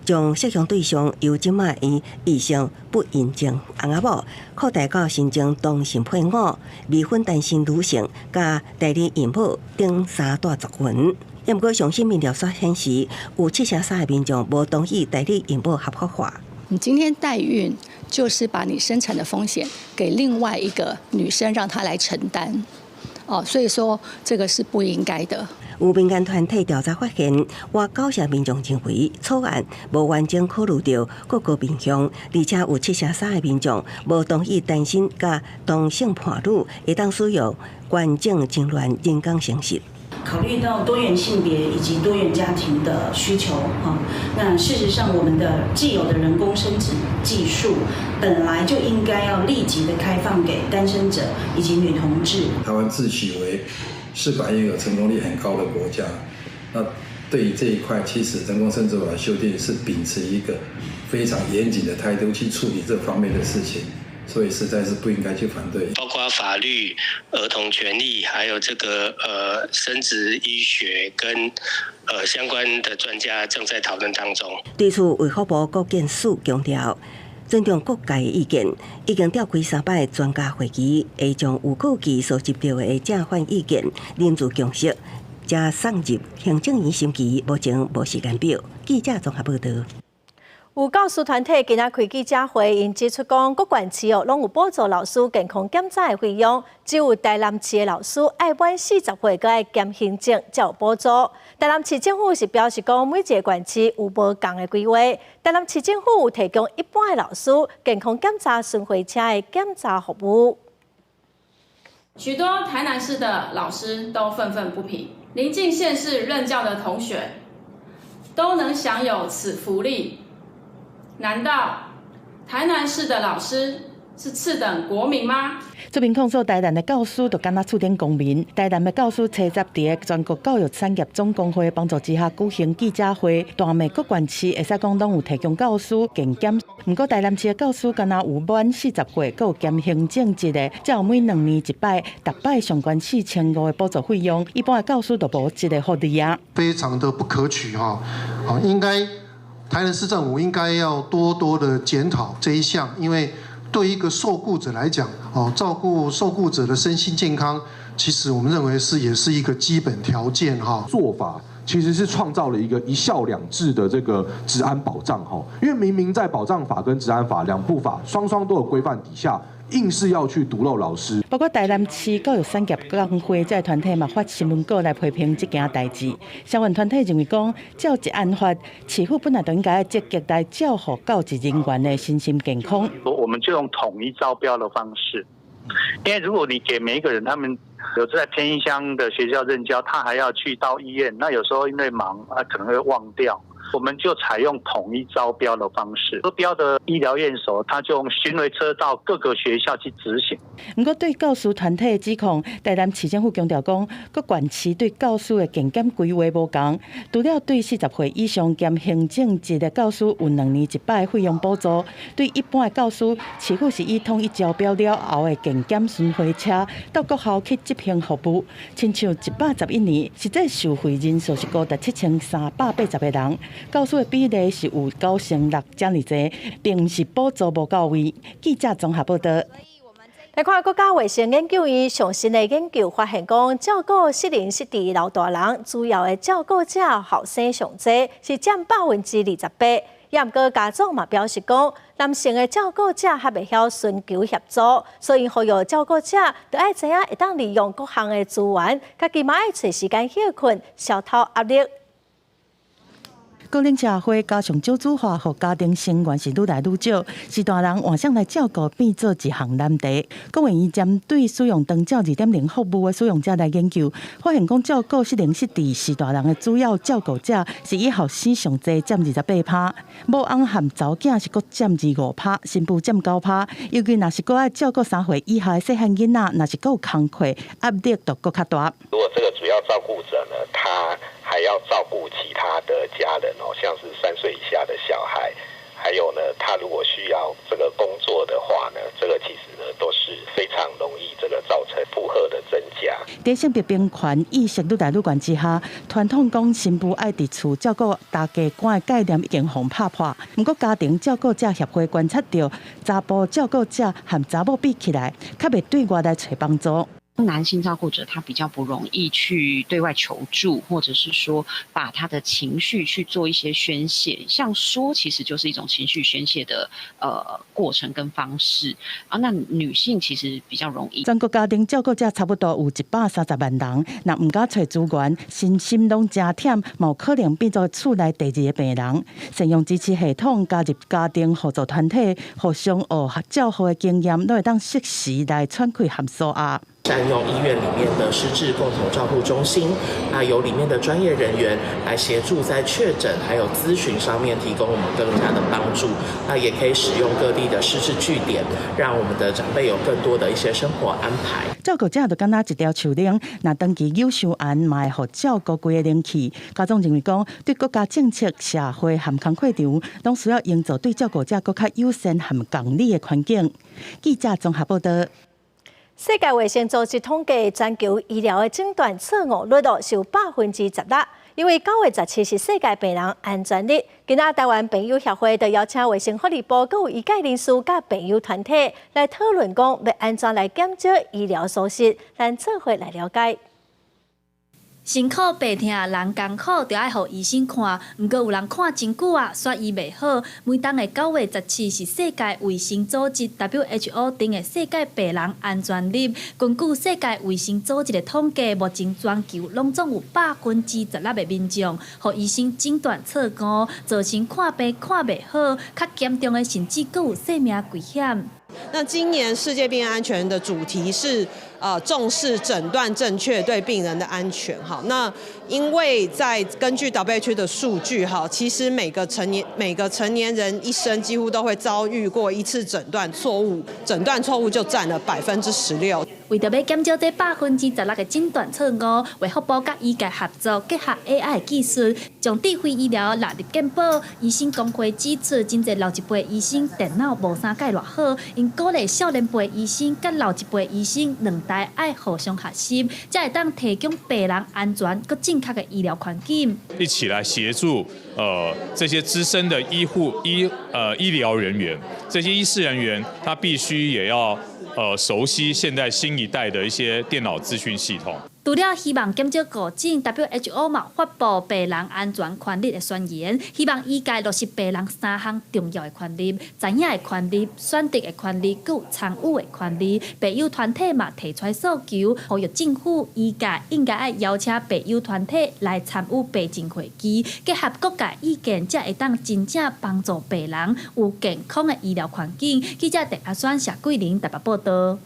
将适用对象由即卖以异性不孕症翁仔某扩大到新增同性配偶、未婚单身女性、甲代理孕母等3大族群。也毋过，上新民调所显示，有7%的民众无同意代理孕母合法化。你今天代孕，就是把你生产的风险给另外一个女生，让她来承担。所以说这个是不应该的。有民间团体调查发现，约90%民众认为草案无完整考虑到各个面向，而且有7%的民众无同意单身甲同性伴侣会当使用完整精卵人工生殖。考虑到多元性别以及多元家庭的需求那事实上我们的既有的人工生殖技术本来就应该要立即的开放给单身者以及女同志。台湾自诩为试管婴儿成功率很高的国家，那对于这一块，其实人工生殖法修订是秉持一个非常严谨的态度去处理这方面的事情。所以实在是不应该去反对，包括法律、儿童权利，还有这个生殖医学跟相关的专家正在讨论当中。对此，卫福部国健署强调，尊重各界意见，已经召开3摆专家会议，会将有顾忌所接到的正反意见认自共识，再送入行政院审议，目前无时间表。记者综合报道。有教师团体今仔开记者会，因指出讲，各县市拢有补助老师健康检查的费用，只有台南市的老师爱满40岁，佮爱兼行政才有补助。台南市政府是表示讲，每一个县市有无共的规划。台南市政府有提供一般的老师健康检查巡回车的检查服务。许多台南市的老师都愤愤不平，邻近县市任教的同学都能享有此福利。难道台南市的老师是次等国民吗？这边控诉台南的教师就敢若厝顶公民。台南的教师车集伫个全国教育产业总工会帮助之下举行记者会，大美各县市会使讲拢有提供教师健检。不过台南市的教师敢若有满40岁，佮有兼行政职的，才有每2年1摆，逐摆上关4500的补助费用。一般的教师都无这个福利啊，非常的不可取哈！好，应该台南市政府应该要多多的检讨这一项，因为对一个受雇者来讲，照顾受雇者的身心健康，其实我们认为也是一个基本条件哈。做法其实是创造了一个一校两制的这个治安保障哈，因为明明在保障法跟治安法两部法双都有规范底下，硬是要去毒漏老师。包括台南市教育产业工会这团体嘛发新闻稿来批评这件代志。相关团体认为讲，照治安法，市府本来就应该积极来照顾教职人员的身心健康。我们就用统一招标的方式，因为如果你给每一个人，他们有在偏乡乡的学校任教，他还要去到医院，那有时候因为忙可能会忘掉。我们就采用统一招标的方式，招标的医疗院所，他就用巡回车到各个学校去执行。不过，对教师团体的指控，台南市政府强调讲，各县市对教师的健检规划无同，除了对40岁以上兼行政职的教师有2年1摆费用补助，对一般的教师，市府是以统一招标了后的健检巡回车到各校去执行服务。亲像111年，实际受惠人数是高达7380个人。教师的比例是有9%这么多，并不是补助无到位。记者综合报道。来看国家卫生研究院上新的研究发现，讲照顾适龄失智老大人主要的照顾者后生上济，是占28%。也毋过家长嘛表示讲，男性的照顾者还袂晓寻求协助，所以呼吁照顾者就爱知影会当利用各项的资源，家己嘛爱找时间休困，消透压力。高龄社会加上少子化，和家庭成员是愈来愈少，是大人换上来照顾变做一项难题。国卫院针对使用长照2.0服务的使用者来研究，发现讲照顾适龄失智是大人的主要照顾者，是以后生上济占28%，母翁和查囝是各占25%，新妇占9%。尤其若是搁爱照顾3岁以下的细汉囡仔，若是搁有工课，压力就搁较大。如果这个主要照顾者呢，他还要照顾其他的家人像是3岁以下的小孩，还有呢，他如果需要这个工作的话呢，这个其实呢都是非常容易这个造成负荷的增加。在性别平权意识愈来愈悬之下，传统讲新妇爱伫厝照顾大家官的概念已经互拍破。不过家庭照顾者协会观察到，查甫照顾者和查某比起来，较袂对外来找帮助。男性照顾者他比较不容易去对外求助，或者是说把他的情绪去做一些宣泄，像说其实就是一种情绪宣泄的过程跟方式啊。那女性其实比较容易。全国家庭照顾者差不多有130万人，若唔敢找资源，身心拢真忝，嘛有可能变做厝内第2个病人。善用支持系统，加入家庭互助团体，互相学照护的经验，都会当适时来喘气和舒压。善用医院里面的失智共同照护中心，由里面的专业人员来协助在确诊还有咨询上面提供我们更加的帮助。也可以使用各地的失智据点，让我们的长辈有更多的一些生活安排。照顾者就敢若一条树铃，若长期有伤案，嘛会互照顾规个灵气。家长认为讲，对国家政策、社会和工课场，拢需要营造对照顾者更较友善和共理的环境。记者综合报道。世界卫生组织统计，全球医疗的诊断错误率是有16%，因为9月17是世界病人安全日。今仔台湾病友协会就邀请卫生福利部佮有医界人士甲病友团体来讨论，讲要安怎来减少医疗疏失，咱做伙来了解。辛苦白疼，人艰苦，就爱互医生看。毋过有人看真久啊，煞医袂好。每当的9月17是世界卫生组织 WHO 定的世界病人安全日。根据世界卫生组织的统计，目前全球拢总有16%的民众，互医生诊断错误，造成看病看袂好，较严重的甚至佫有性命危险。那今年世界病人安全的主题是重视诊断正确对病人的安全。好，那因为在根据 WHO 的数据，哈，其实每个成年人一生几乎都会遭遇过一次诊断错误，诊断错误就占了16%。为着要减少这16%的诊断错误，卫福部甲医界合作，结合 AI 技术，将智慧医疗纳入健保。医生工会指出，真侪老一辈医生电脑无啥介偌好，因鼓励少年辈医生甲老一辈医生两代爱互相学习，才会当提供病人安全佮正确的医疗环境。一起来协助这些资深的医疗人员，这些医事人员他必须也要熟悉现在新一代的一些电脑资讯系统。除了希望减少误诊 ，WHO 嘛发布病人安全权利的宣言，希望医界落实病人3项重要的权利：知影的权利、选择的权利，佮有参与的权利。病友团体嘛提出诉求，呼吁政府、医界应该爱邀请病友团体来参与病症会议，结合各界意见，才会当真正帮助病人有健康的医疗环境。记者陈阿选、谢桂玲台北报道。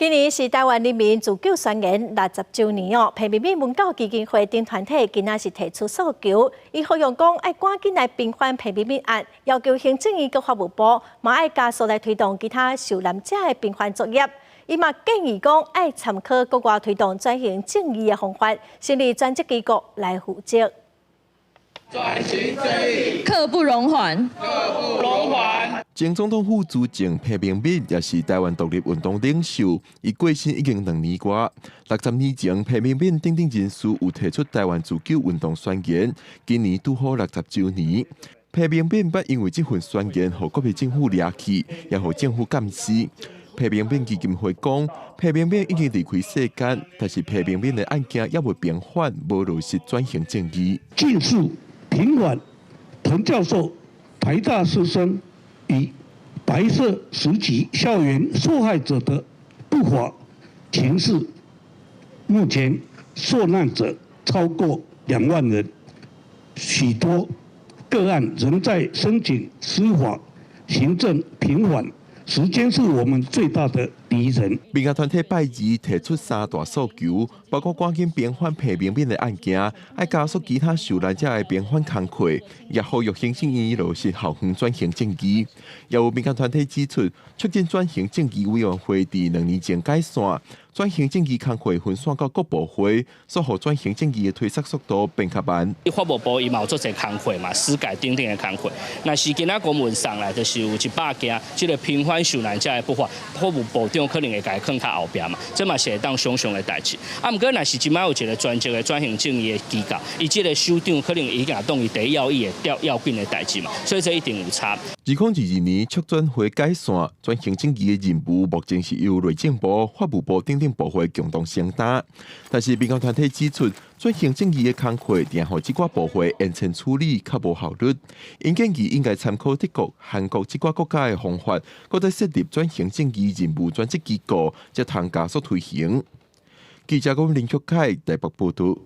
今年是台湾人民自救宣言60周年哦，平民文教基金会等团体今仔是提出诉求，伊呼吁讲爱赶紧来平反平民案，要求行政院佮法务部嘛爱加速来推动其他受难者的平反作业。伊嘛建议讲爱参考国外推动转型正义的方法，成立专职机构来负责。转型正义，刻不容缓。前总统副主席裴明敏也是台湾独立运动领袖，伊过身已经2年多。60年前，裴明敏等人士有提出台湾自救运动宣言，今年拄好60周年。裴明敏捌因为这份宣言，互国民政府掠去，也互政府监视。裴明敏基金会讲，裴明敏已经离开世间，但是裴明敏的案件也未平反，无落实转型正义。尽速平反滕教授台大师生与白色时期校园受害者的不法情事，目前受难者超过2万人，许多个案仍在申请司法、行政平反。时间是我们最大的敌人。民间团体拜二提出3大诉求，包括赶紧平反裴明敏的案件，爱加速其他受难者的平反工作，也呼吁行政院落实校园转型正义。也有民间团体指出，促进转型正义委员会伫2年前解散，转型正义工作分散到各部会，所互转型正义的推测速度变较慢。法务部伊嘛有做些工作嘛，司改等等的工作。那是今仔公文上来，就是有100件，这个平反受难者的不法，法务部长可能会甲伊放较后壁嘛，这嘛是会当想象的代志。啊，毋过若是即摆有一个专职的转型正义的机构，伊这个首长可能已经当于第一要义的要紧的代志嘛，所以这一定有差。2022年促转会解散，转型正义的任务目前是由内政部、法务部等部会共同承担。但是民间团体指出，转型正义的工作定互这寡部会延前处理较无效率，因建议应该参考德国、韩国这寡国家的方法，搁再设立转型正义任务专职机构，才通加速推行。记者林卓凯台北报道。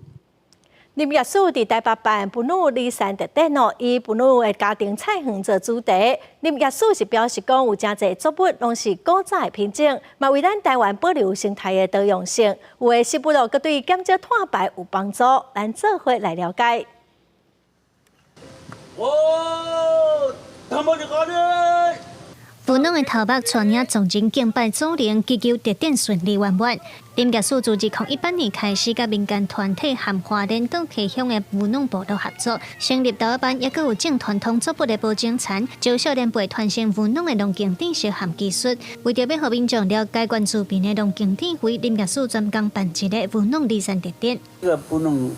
林业署伫台北办妇女离散特展哦，以妇女的家庭菜园做主题。林业署是表示讲，有真侪作物拢是古早的品种，嘛为咱台湾保留生态的多样性。有的食物咯，佮对减少碳排有帮助。咱做伙来了解。妇女的头目带领众人敬拜祖灵，祈求特展顺利圆满。林业署自2018年开始，甲民间团体和花莲等地乡的妇女部落合作，成立导班，也佮有种传统作物的保种田，招少年辈传承妇女的农耕知识和技术。为着要让民众了解原住民的农耕智慧，林业署专工办一个妇女离散特展。这个不能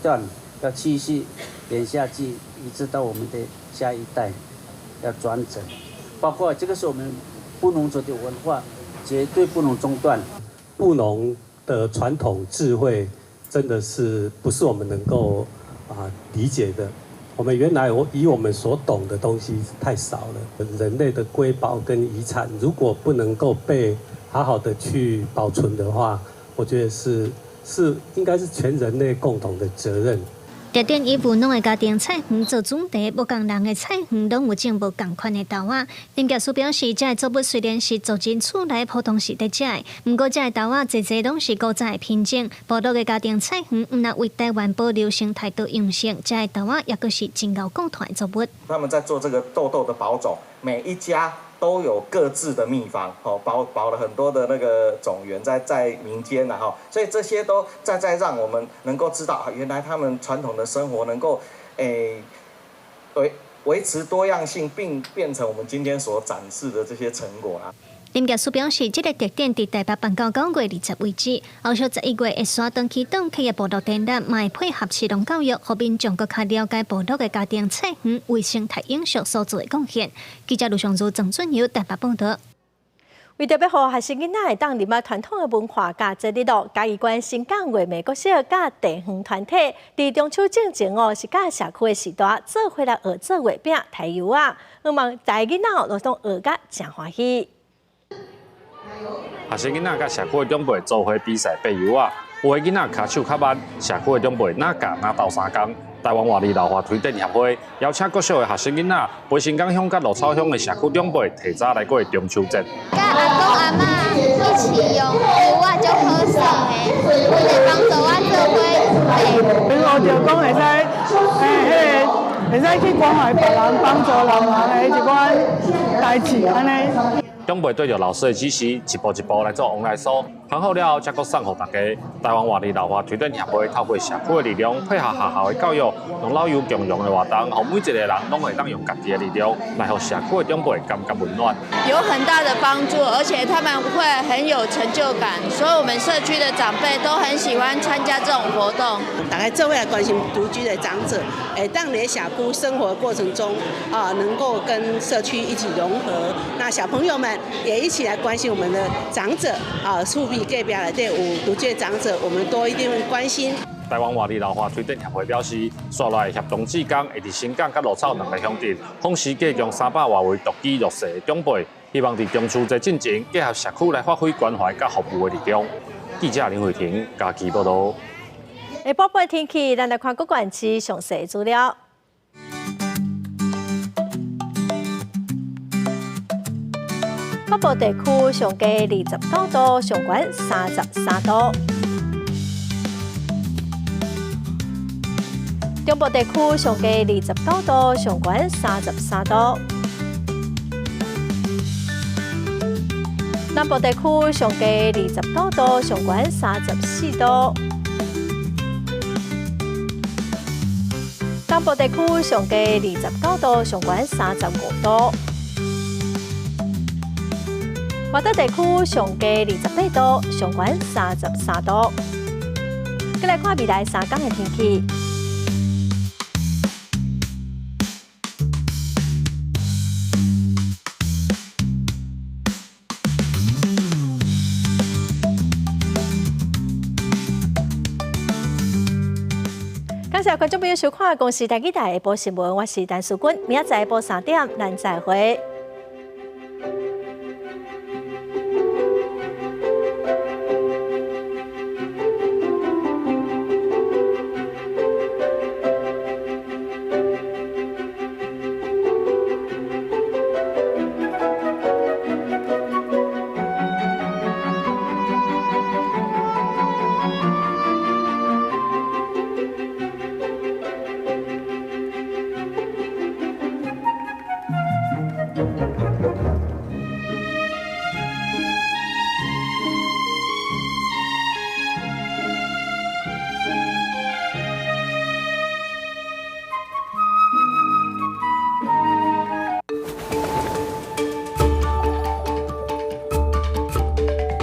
断，要继续演下去，一直到我们的下一代要传承。包括这个是我们布农族的文化，绝对不能中断。布农的传统智慧真的是不是我们能够理解的。我们原来以我们所懂的东西太少了。人类的瑰宝跟遗产，如果不能够被好好的去保存的话，我觉得是应该是全人类共同的责任。特点以务农的家庭菜园做主题，无共人的菜园拢有种无共款的豆仔。林教授表示，这作物虽然是走进厝内普通时得食的，不过这豆仔侪侪拢是古早的品种。部落的家庭菜园唔但为台湾保留生态多样性，这豆仔也个是真够共团的作物。他们在做这个豆豆的保种，每一家都有各自的秘方，保了很多的那个种源在民间哈，所以这些都再让我们能够知道，原来他们传统的生活能够维持多样性，并变成我们今天所展示的这些成果啦。林教授表示，这个特点伫台北办到9月20为止，后续11月会刷长期档期的部落展览，嘛会配合市容教育，互民众更加了解部落的家庭菜园为生态永续所做的贡献。记者卢尚如、郑俊尧台北报道。为特别好学生囡仔会当入啊传统的文化甲节日咯，嘉义县新港卫美国小甲地方团体，伫中秋之前是甲社区的时代做伙来学做月饼、提油啊，希望大囡仔都当学甲真欢喜。学生囡仔甲社区的长辈做伙比赛爬油啊，有的囡仔脚手较慢，社区的长辈哪教哪斗3工。台湾活力老化推展协会邀请各小的学生囡仔，陪新港乡甲鹿草乡的社区长辈提早来过中秋节。甲阿公阿嬷一起用油啊，就好耍的，为了帮助我做伙。平常就讲会使去关怀别人，帮助人民的一款代志安尼。长辈对着老师的指示，一步一步来做往来数，行好了后，才阁送给大家。台湾活力老化推展协会透过社区的力量，配合学校的教育，用老幼共融的活动，让每一个人拢会当用家己的力量，来让社区的长辈感觉温暖。有很大的帮助，而且他们会很有成就感，所以我们社区的长辈都很喜欢参加这种活动。大家做伙来关心独居的长者，当你社区生活过程中能够跟社区一起融合，那小朋友们也一起来关心我们的长者厝边隔壁内底有独居的长者，我们都一定会关心。台湾活力老化推展协会表示，刷来协同志工会伫新港甲鹿草2个乡镇，同时加强300多位独居弱势的长辈，希望伫中秋节进前结合社区来发挥关怀甲服务的力量。记者林慧婷嘉义报道。下晡8天气，咱来看各县市详细资料。北部地区上低29度，上悬33度；中部地区上低29度，上悬33度；南部地区上低29度，上悬34度；东部地区上低29度，上悬35度。华东地区上低28度，上悬33度。再来看未来3天的天气。感谢观众朋友收看《公视台记台下晡新闻》，我是陈淑君，明仔载下晡3点，咱再会。